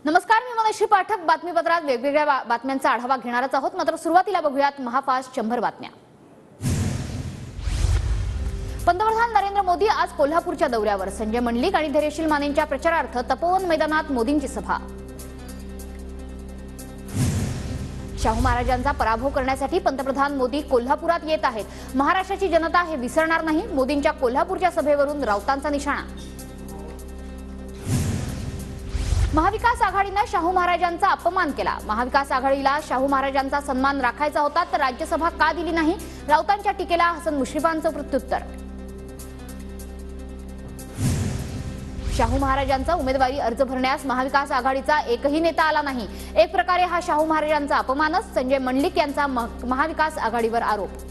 नमस्कार, मी मनश्री पाठक. बातमीपत्रात वेगवेगळ्या बातम्यांचा आढावा घेणारच आहोत. मात्र सुरुवातीला बघूयात महाफास्ट 100 बातम्या. पंतप्रधान नरेंद्र मोदी आज कोल्हापूरच्या दौऱ्यावर. संजय मंडलिक आणि धैर्यशील मानेंच्या प्रचारार्थ तपोवन मैदानात मोदींची सभा. शाहू महाराजांचा पराभव करण्यासाठी पंतप्रधान मोदी कोल्हापुरात येत आहेत. महाराष्ट्राची जनता हे विसरणार नाही. मोदींच्या कोल्हापूरच्या सभेवरून राऊतांचा निशाणा. महाविकास आघाडीने शाहू महाराजांचा अपमान केला. महाविकास आघाडीला शाहू महाराजांचा सन्मान राखायचा होता तर राज्यसभा का दिली नाही? राऊतांच्या टीकेला हसन मुश्रीफांचं प्रत्युत्तर. शाहू महाराजांचा उमेदवारी अर्ज भरण्यास महाविकास आघाडीचा एकही नेता आला नाही. एक प्रकारे हा शाहू महाराजांचा अपमानच. संजय मंडलिक यांचा महाविकास आघाडीवर आरोप.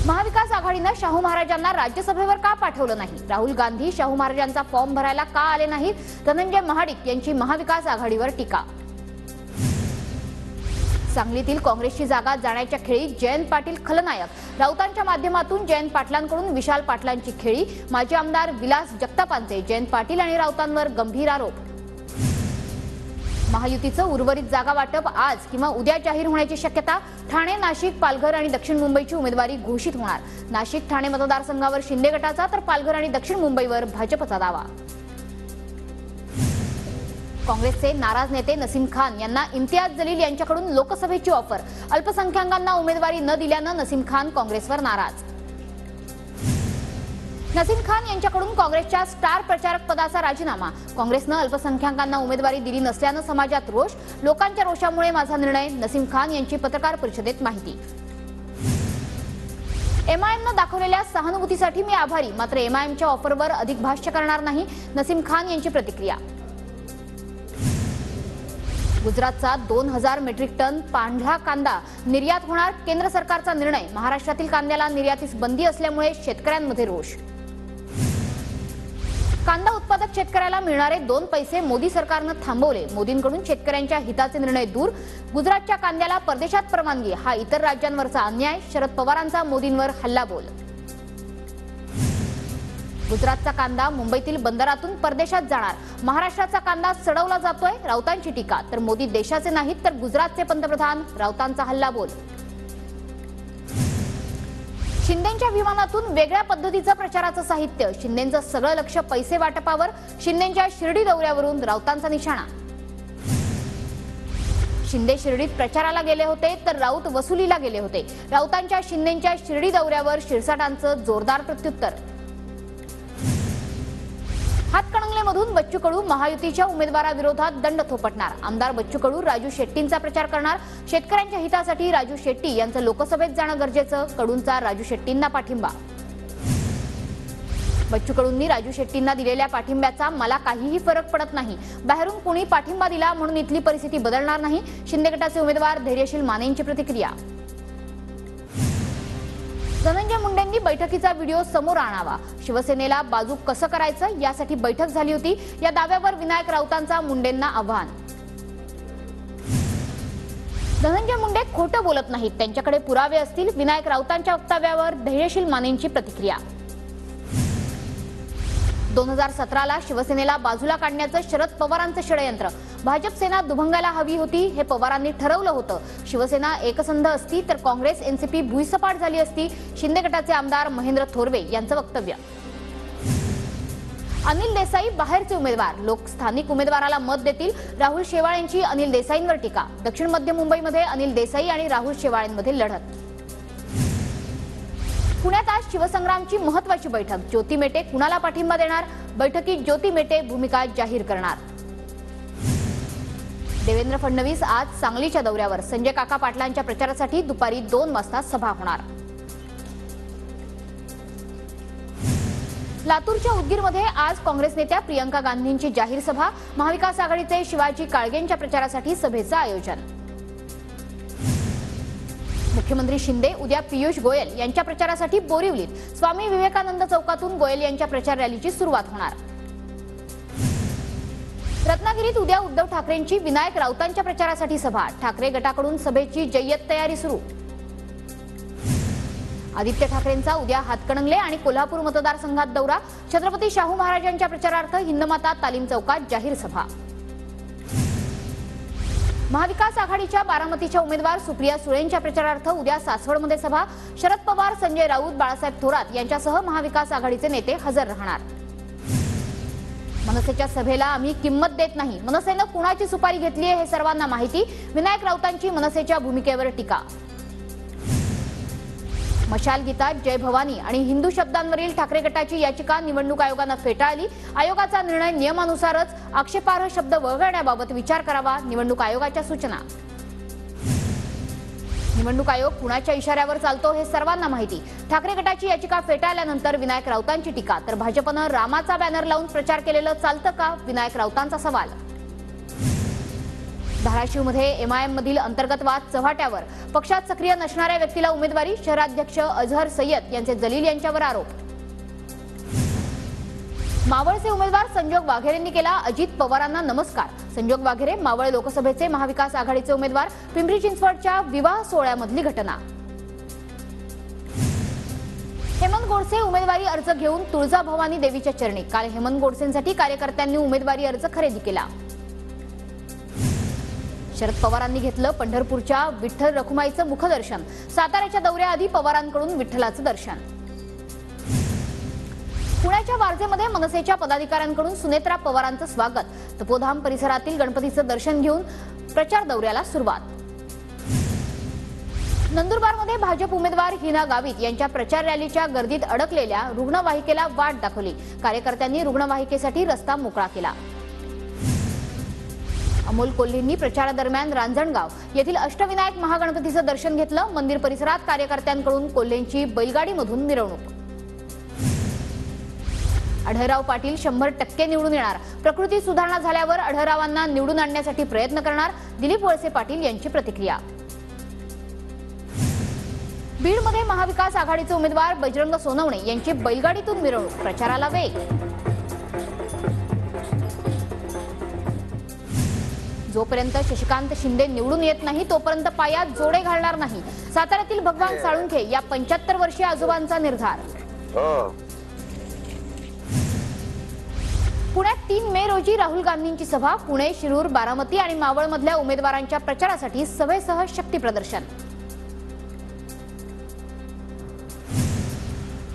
महाविकास आघाडीने शाहू महाराजांना राज्यसभेवर का पाठवलं नाही? राहुल गांधी शाहू महाराजांचा फॉर्म भरायला का आले नाहीत? धनंजय महाडिक यांची महाविकास आघाडीवर टीका. सांगलीतील काँग्रेसची जागा जाण्याच्या खेळीत जयंत पाटील खलनायक. राऊतांच्या माध्यमातून जयंत पाटलांकडून विशाल पाटलांची खेळी. माजी आमदार विलास जगतापांचे जयंत पाटील आणि राऊतांवर गंभीर आरोप. महायुतीचं उर्वरित जागा वाटप आज किंवा उद्या जाहीर होण्याची शक्यता. ठाणे, नाशिक, पालघर आणि दक्षिण मुंबईची उमेदवारी घोषित होणार. नाशिक, ठाणे मतदारसंघावर शिंदे गटाचा तर पालघर आणि दक्षिण मुंबईवर भाजपचा दावा. काँग्रेसचे नाराज नेते नसीम खान यांना इम्तियाज जलील यांच्याकडून लोकसभेची ऑफर. अल्पसंख्याकांना उमेदवारी न दिल्यानं नसीम खान काँग्रेसवर नाराज. नसीम खान यांच्याकडून काँग्रेसच्या स्टार प्रचारक पदाचा राजीनामा. काँग्रेसनं अल्पसंख्याकांना उमेदवारी दिली नसल्यानं समाजात रोष. लोकांच्या रोषामुळे माझा निर्णय. नसीम खान यांची पत्रकार परिषदेत माहिती. एमआयएमनं दाखवलेल्या सहानुभूतीसाठी मी आभारी. मात्र एमआयएमच्या ऑफरवर अधिक भाष्य करणार नाही. नसीम खान यांची प्रतिक्रिया. गुजरातचा 2000 मेट्रिक टन पांढरा कांदा निर्यात होणार. केंद्र सरकारचा निर्णय. महाराष्ट्रातील कांद्याला निर्यातीस बंदी असल्यामुळे शेतकऱ्यांमध्ये रोष. कांदा उत्पादक शेतकऱ्याला मिळणारे 2 पैसे मोदी सरकारनं थांबवले. मोदींकडून शेतकऱ्यांच्या हिताचे निर्णय दूर. गुजरातच्या कांद्याला परदेशात परवानगी. हा इतर राज्यांवरचा अन्याय. शरद पवारांचा मोदींवर हल्लाबोल. गुजरातचा कांदा मुंबईतील बंदरातून परदेशात जाणार. महाराष्ट्राचा कांदा चढवला जातोय. राऊतांची टीका. तर मोदी देशाचे नाहीत तर गुजरातचे पंतप्रधान. राऊतांचा हल्लाबोल. शिंदेंच्या विमानातून वेगळ्या पद्धतीचं प्रचाराचं साहित्य. शिंदेंचं सगळं लक्ष पैसे वाटपावर. शिंदेंच्या शिर्डी दौऱ्यावरून राऊतांचा निशाणा. शिंदे शिर्डीत प्रचाराला गेले होते तर राऊत वसुलीला गेले होते. राऊतांच्या शिंदेंच्या शिर्डी दौऱ्यावर शिरसाटांचं जोरदार प्रत्युत्तर. हातकणंगलेमधून बच्चू कडू महायुतीच्या उमेदवाराविरोधात दंड थोपटणार. आमदार बच्चू कडू राजू शेट्टींचा प्रचार करणार. शेतकऱ्यांच्या हितासाठी राजू शेट्टी यांचं लोकसभेत जाणं गरजेचं. कडूंचा राजू शेट्टींना पाठिंबा. बच्चू कडूंनी राजू शेट्टींना दिलेल्या पाठिंब्याचा मला काहीही फरक पडत नाही. बाहेरून कोणी पाठिंबा दिला म्हणून इथली परिस्थिती बदलणार नाही. शिंदे गटाचे उमेदवार धैर्यशील मानेंची प्रतिक्रिया. धनंजय मुंडेंनी बैठकीचा व्हिडिओ समोर आणावा. शिवसेनेला बाजू कसं करायचं यासाठी बैठक झाली होती. या दाव्यावर विनायक राऊतांचा मुंडेंना आव्हान. धनंजय मुंडे खोटं बोलत नाहीत. त्यांच्याकडे पुरावे असतील. विनायक राऊतांच्या वक्तव्यावर धैर्यशील मानेंची प्रतिक्रिया. 2017ला शिवसेनेला बाजूला काढण्याचं शरद पवारांचं षडयंत्र. भाजप सेना दुभंगायला हवी होती हे पवारांनी ठरवलं होतं. शिवसेना एकसंध असती तर काँग्रेस एनसीपी भुईसपाट झाली असती. शिंदे गटाचे आमदार महेंद्र थोरवे यांचं वक्तव्य. अनिल देसाई बाहेरचे उमेदवार. लोक स्थानिक उमेदवाराला मत देतील. राहुल शेवाळेंची अनिल देसाईंवर टीका. दक्षिण मध्य मुंबईमध्ये अनिल देसाई आणि राहुल शेवाळेंमध्ये लढत. पुण्यात आज शिवसंग्रामची महत्वाची बैठक. ज्योती मेटे कुणाला पाठिंबा देणार? बैठकीत ज्योती मेटे भूमिका जाहीर करणार. देवेंद्र फडणवीस आज सांगलीच्या दौऱ्यावर. संजय काका पाटलांच्या प्रचारासाठी दुपारी 2 वाजता सभा होणार. लातूरच्या उदगीरमध्ये आज काँग्रेस नेत्या प्रियंका गांधींची जाहीर सभा. महाविकास आघाडीचे शिवाजी काळगेंच्या प्रचारासाठी सभेचं आयोजन. मुख्यमंत्री शिंदे उद्या पियुष गोयल यांच्या प्रचारासाठी बोरिवलीत. स्वामी विवेकानंद चौकातून गोयल यांच्या प्रचार रॅलीची सुरुवात होणार. रत्नागिरीत उद्या उद्धव ठाकरेंची विनायक राऊतांच्या प्रचारासाठी सभा. ठाकरे गटाकडून सभेची जय्यत तयारी सुरू. आदित्य ठाकरेंचा उद्या हातकणंगले आणि कोल्हापूर मतदारसंघात दौरा. छत्रपती शाहू महाराजांच्या प्रचारार्थ हिंदमाता तालीम चौकात जाहीर सभा. महाविकास आघाडीच्या बारामतीच्या उमेदवार सुप्रिया सुळेंच्या प्रचारार्थ उद्या सासवडमध्ये सभा. शरद पवार, संजय राऊत, बाळासाहेब थोरात यांच्यासह महाविकास आघाडीचे नेते हजर राहणार. मनसेच्या सभेला आम्ही किंमत देत नाही, मनसेनं कुणाची सुपारी घेतली आहे हे सर्वांना माहिती. विनायक राऊतांची मनसेच्या भूमिकेवर टीका. मशाल गीतात जय भवानी आणि हिंदू शब्दांवरील ठाकरे गटाची याचिका निवडणूक आयोगानं फेटाळली. आयोगाचा निर्णय नियमानुसारच, आक्षेपार्ह शब्द वगळण्याबाबत विचार करावा, निवडणूक आयोगाच्या सूचना. निवडणूक आयोग कुणाच्या इशाऱ्यावर चालतो हे सर्वांना माहिती. ठाकरे गटाची याचिका फेटाळल्यानंतर विनायक राऊतांची टीका. तर भाजपनं रामाचा बॅनर लावून प्रचार केलेलं चालतं का, विनायक राऊतांचा सवाल. धाराशिवमध्ये एमआयएम मधील अंतर्गत वाद चव्हाट्यावर. पक्षात सक्रिय नसणाऱ्या व्यक्तीला उमेदवारी. शहराध्यक्ष अझहर सय्यद यांचे जलील यांच्यावर आरोप. मावळचे उमेदवार संजोग वाघेरेंनी केला अजित पवारांना नमस्कार. संजोग वाघेरे मावळ लोकसभेचे महाविकास आघाडीचे उमेदवार. पिंपरी चिंचवडच्या विवाह सोहळ्यामधली घटना. हेमंत गोडसे उमेदवारी अर्ज घेऊन तुळजाभवानी देवीच्या चरणी. काल हेमंत गोडसेंसाठी कार्यकर्त्यांनी उमेदवारी अर्ज खरेदी केला. शरद पवारांनी घेतलं पंढरपूरच्या विठ्ठल रखुमाईचं मुखदर्शन. साताऱ्याच्या दौऱ्याआधी पवारांकडून विठ्ठलाचं दर्शन. पुण्याच्या वारजेमध्ये मनसेच्या पदाधिकाऱ्यांकडून सुनेत्रा पवारांचं स्वागत. तपोधाम परिसरातील गणपतीचं दर्शन घेऊन प्रचार दौऱ्याला सुरुवात. नंदुरबारमध्ये भाजप उमेदवार हिना गावित यांच्या प्रचार रॅलीच्या गर्दीत अडकलेल्या रुग्णवाहिकेला वाट दाखवली. कार्यकर्त्यांनी रुग्णवाहिकेसाठी रस्ता मोकळा केला. अमोल कोल्हेंनी प्रचारादरम्यान रांजणगाव येथील अष्टविनायक महागणपतीचं दर्शन घेतलं. मंदिर परिसरात कार्यकर्त्यांकडून कोल्हेंची बैलगाडीमधून मिरवणूक. आढळराव पाटील 100% निवडून येणार. प्रकृती सुधारणा झाल्यावर आढळरावांना निवडून आणण्यासाठी प्रयत्न करणार. दिलीप वळसे पाटील यांची प्रतिक्रिया. बीडमध्ये महाविकास आघाडीचे उमेदवार बजरंग सोनवणे यांची बैलगाडीतून मिरवणूक. प्रचाराला वेग. जोपर्यंत शशिकांत शिंदे निवडून येत नाही तोपर्यंत पायात जोडे घालणार नाही. साताऱ्यातील भगवान साळुंखे या 75 वर्षीय आजोबांचा निर्धार. पुण्यात 3 मे रोजी राहुल गांधींची सभा. पुणे, शिरूर, बारामती आणि मावळमधल्या उमेदवारांच्या प्रचारासाठी सभेसह शक्ती प्रदर्शन.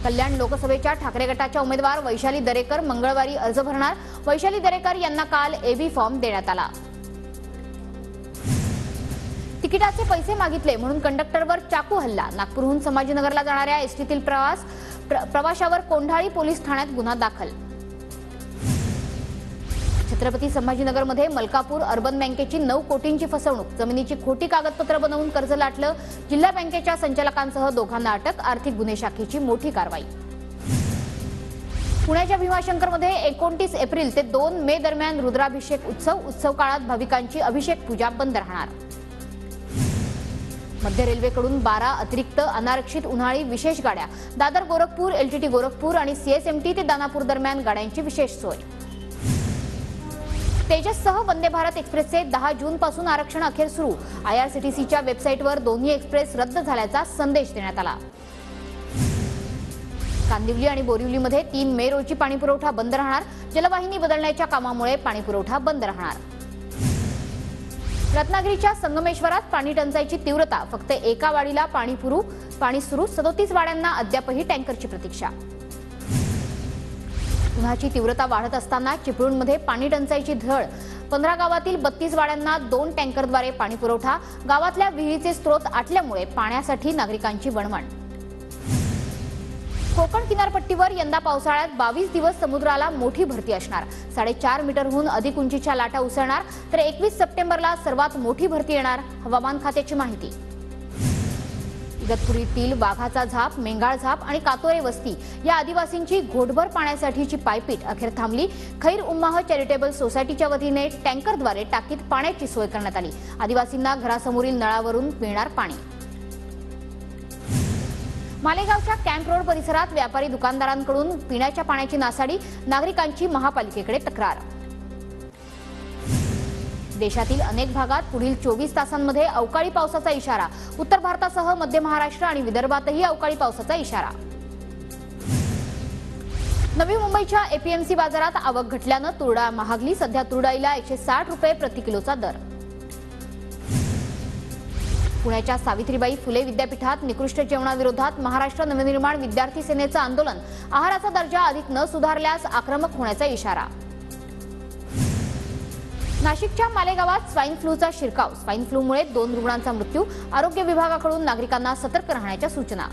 कल्याण लोकसभेच्या ठाकरे गटाच्या उमेदवार वैशाली दरेकर मंगळवारी अर्ज भरणार. वैशाली दरेकर यांना काल एबी फॉर्म देण्यात आला. तिकिटाचे पैसे मागितले म्हणून कंडक्टरवर चाकू हल्ला. नागपूरहून संभाजीनगरला जाणाऱ्या एसटीतील प्रवाशावर कोंढाळी पोलीस ठाण्यात गुन्हा दाखल. छत्रपती संभाजीनगरमध्ये मलकापूर अर्बन बँकेची 9 कोटींची फसवणूक. जमिनीची खोटी कागदपत्र बनवून कर्ज लाटलं. जिल्हा बँकेच्या संचालकांसह दोघांना अटक. आर्थिक गुन्हे शाखेची मोठी कारवाई. पुण्याच्या भीमाशंकरमध्ये 29 एप्रिल ते 2 मे दरम्यान रुद्राभिषेक उत्सव काळात भाविकांची अभिषेक पूजा बंद राहणार. मध्य रेल्वेकडून 12 अतिरिक्त अनारक्षित उन्हाळी विशेष गाड्या. दादर गोरखपूर, एलटीटी गोरखपूर आणि सीएसएमटी ते दानापूर दरम्यान गाड्यांची विशेष सोय. तेजससह वंदे भारत एक्सप्रेसचे 10 जून पासून आरक्षण अखेर सुरू. आयआरसीटीसीच्या वेबसाईटवर दोन्ही एक्सप्रेस रद्द झाल्याचा संदेश देण्यात आला. कांदिवली आणि बोरिवलीमध्ये 3 मे रोजी पाणीपुरवठा बंद राहणार. जलवाहिनी बदलण्याच्या कामामुळे पाणीपुरवठा बंद राहणार. रत्नागिरीच्या संगमेश्वरात पाणी टंचाईची तीव्रता. फक्त एका वाडीला पाणी सुरू. 37 वाड्यांना अद्यापही टँकरची प्रतीक्षा. उन्हाची तीव्रता वाढत असताना चिपळूणमध्ये पाणी टंचाईची झळ. 15 गावातील 32 वाड्यांना 2 टँकरद्वारे पाणी पुरवठा. गावातल्या विहिरीचे स्रोत आटल्यामुळे पाण्यासाठी नागरिकांची वणवण. कोकण किनारपट्टीवर यंदा पावसाळ्यात 22 दिवस समुद्राला मोठी भरती असणार. 4.5 मीटरहून अधिक उंचीच्या लाटा उसळणार. तर 21 सप्टेंबरला सर्वात मोठी भरती येणार. हवामान खात्याची माहिती. इगतपुरीतील वाघाचा झाप, मेंगाळ झाप आणि कातोरे वस्ती या आदिवासींची घोटभर पाण्यासाठीची पायपीट अखेर थांबली. खैर उम्माह चॅरिटेबल सोसायटीच्या वतीने टँकरद्वारे टाकीत पाण्याची सोय करण्यात आली. आदिवासींना घरासमोरील नळावरून मिळणार पाणी. मालेगावच्या कॅम्प रोड परिसरात व्यापारी दुकानदारांकडून पिण्याच्या पाण्याची नासाडी. नागरिकांची महापालिकेकडे तक्रार. देशातील अनेक भागात पुढील 24 तासांमध्ये अवकाळी पावसाचा इशारा. उत्तर भारतासह मध्य महाराष्ट्र आणि विदर्भातही अवकाळी पावसाचा इशारा. नवी मुंबईच्या एपीएमसी बाजारात आवक घटल्यानं तुरडाळ महागली. सध्या तुरडाळीला 160 रुपये प्रति किलोचा दर. पुण्याच्या सावित्रीबाई फुले विद्यापीठात निकृष्ट जेवणाविरोधात महाराष्ट्र नवनिर्माण विद्यार्थी सेनेचं आंदोलन. आहाराचा दर्जा अधिक न सुधारल्यास आक्रमक होण्याचा इशारा. नाशिकच्या मालेगावात स्वाईन फ्लूचा शिरकाव. स्वाईन फ्लूमुळे 2 रुग्णांचा मृत्यू. आरोग्य विभागाकडून नागरिकांना सतर्क राहण्याच्या सूचना.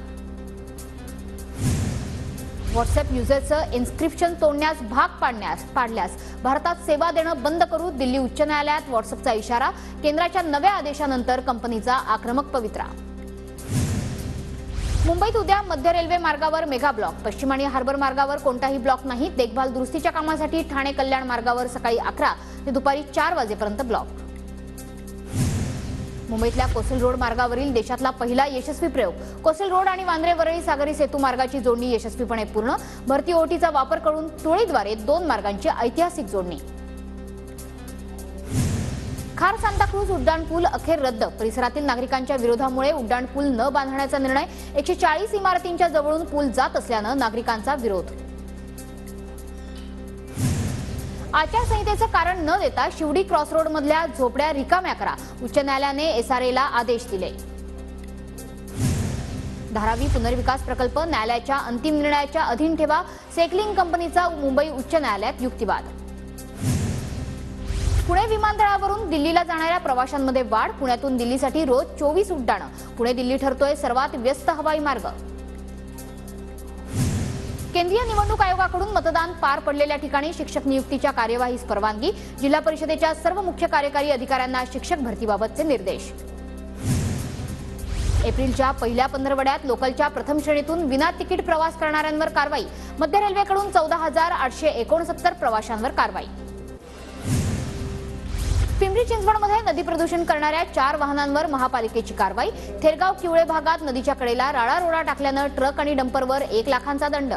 व्हॉट्सअॅप युजरचं इन्स्क्रिप्शन तोडण्यास भाग पाडल्यास भारतात सेवा देणं बंद करू. दिल्ली उच्च न्यायालयात व्हॉट्सअॅपचा इशारा. केंद्राच्या नव्या आदेशानंतर कंपनीचा आक्रमक पवित्रा. मुंबईत उद्या मध्य रेल्वे मार्गावर मेगा ब्लॉक. पश्चिम आणि हार्बर मार्गावर कोणताही ब्लॉक नाही. देखभाल दुरुस्तीच्या कामासाठी ठाणे कल्याण मार्गावर सकाळी 11 ते दुपारी 4 वाजेपर्यंत ब्लॉक. मुंबईतल्या कोसल रोड मार्गावरील देशातला पहिला यशस्वी प्रयोग. कोसल रोड आणि वांद्रे वरळी सागरी सेतू मार्गाची जोडणी यशस्वीपणे पूर्ण. भरती ओटीचा वापर करून टोळीद्वारे 2 मार्गांची ऐतिहासिक जोडणी. खार सांताक्रूज उड्डाणपूल अखेर रद्द. परिसरातील नागरिकांच्या विरोधामुळे उड्डाणपूल न बांधण्याचा निर्णय. 140 इमारतींच्या जवळून पूल जात असल्यानं नागरिकांचा विरोध. आचारसंहितेचं कारण न देता शिवडी क्रॉसरोड मधल्या झोपड्या रिकाम्या करा. उच्च न्यायालयाने एसआरएला आदेश दिले. धारावी पुनर्विकास प्रकल्प न्यायालयाच्या अंतिम निर्णयाच्या अधीन ठेवा. सेकलिंग कंपनीचा मुंबई उच्च न्यायालयात युक्तिवाद. पुणे विमानतळावरून दिल्लीला जाणाऱ्या प्रवाशांमध्ये वाढ. पुण्यातून दिल्लीसाठी रोज 24 उड्डाणं. पुणे दिल्ली ठरतोय सर्वात व्यस्त हवाई मार्ग. केंद्रीय निवडणूक आयोगाकडून मतदान पार पडलेल्या ठिकाणी शिक्षक नियुक्तीच्या कार्यवाहीस परवानगी. जिल्हा परिषदेच्या सर्व मुख्य कार्यकारी अधिकाऱ्यांना शिक्षक भरतीबाबतचे निर्देश. एप्रिलच्या पहिल्या पंधरवड्यात लोकलच्या प्रथम श्रेणीतून विना तिकीट प्रवास करणाऱ्यांवर कारवाई. मध्य रेल्वेकडून 14,869 प्रवाशांवर कारवाई. पिंपरी चिंचवडमध्ये नदी प्रदूषण करणाऱ्या 4 वाहनांवर महापालिकेची कारवाई. थेरगाव किवळे भागात नदीच्या कडेला राळा रोडा टाकल्यानं ट्रक आणि डंपरवर 1 लाखांचा दंड.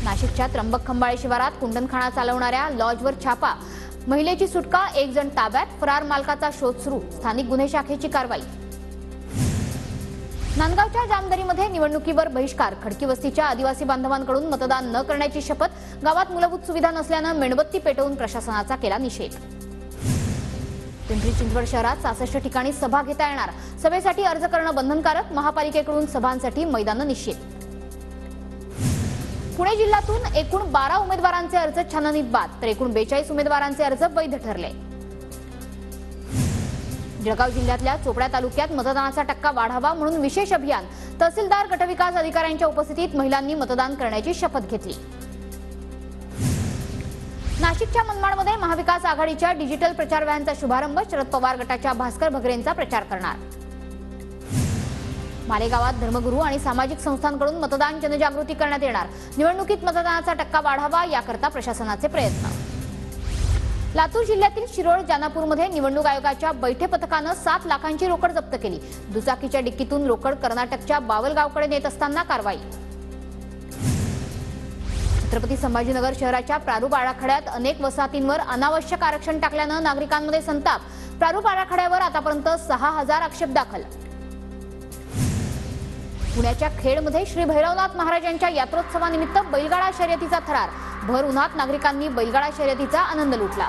नाशिकच्या त्र्यंबक खंबाळे शिवारात कुंडनखाना चालवणाऱ्या लॉजवर छापा. महिलेची सुटका. 1 जण ताब्यात. फरार मालकाचा शोध सुरू. स्थानिक गुन्हे शाखेची कारवाई. नांदगावच्या जामदरीमध्ये निवडणुकीवर बहिष्कार. खडकी वस्तीच्या आदिवासी बांधवांकडून मतदान न करण्याची शपथ. गावात मूलभूत सुविधा नसल्यानं मेणबत्ती पेटवून प्रशासनाचा केला निषेध. पिंपरी चिंचवड शहरात 66 ठिकाणी सभा घेता येणार. सभेसाठी अर्ज करणं बंधनकारक. महापालिकेकडून सभांसाठी मैदानं निश्चित. पुणे जिल्ह्यातून एकूण 12 उमेदवारांचे अर्ज छाननीत बाद. तर एकूण 42 उमेदवारांचे अर्ज वैध ठरले. जळगाव जिल्ह्यातल्या चोपडा तालुक्यात मतदानाचा टक्का वाढावा म्हणून विशेष अभियान. तहसीलदार गटविकास अधिकाऱ्यांच्या उपस्थितीत महिलांनी मतदान करण्याची शपथ घेतली. नाशिकच्या मनमाडमध्ये महाविकास आघाडीच्या डिजिटल प्रचार व्हॅनचा शुभारंभ. शरद पवार गटाच्या भास्कर भगरेंचा प्रचार करणार. मालेगावात धर्मगुरू आणि सामाजिक संस्थांकडून मतदान जनजागृती करण्यात येणार. निवडणुकीत मतदानाचा टक्का वाढावा याकरता प्रशासनाचे प्रयत्न. लातूर जिल्ह्यातील शिरोळ जानापूरमध्ये निवडणूक आयोगाच्या बैठे पथकानं 7 लाखांची रोकड जप्त केली. दुचाकीच्या डिक्कीतून रोकड कर्नाटकच्या बावलगावकडे नेत असताना कारवाई. छत्रपती संभाजीनगर शहराच्या प्रारूप आराखड्यात अनेक वसाहतींवर अनावश्यक आरक्षण टाकल्यानं नागरिकांमध्ये संताप. प्रारूप आराखड्यावर आतापर्यंत 6,000 आक्षेप दाखल. पुण्याच्या खेडमध्ये श्री भैरवनाथ महाराजांच्या यात्रोत्सवानिमित्त बैलगाडा शर्यतीचा थरार. भर उन्हात नागरिकांनी बैलगाडा शर्यतीचा आनंद लुटला.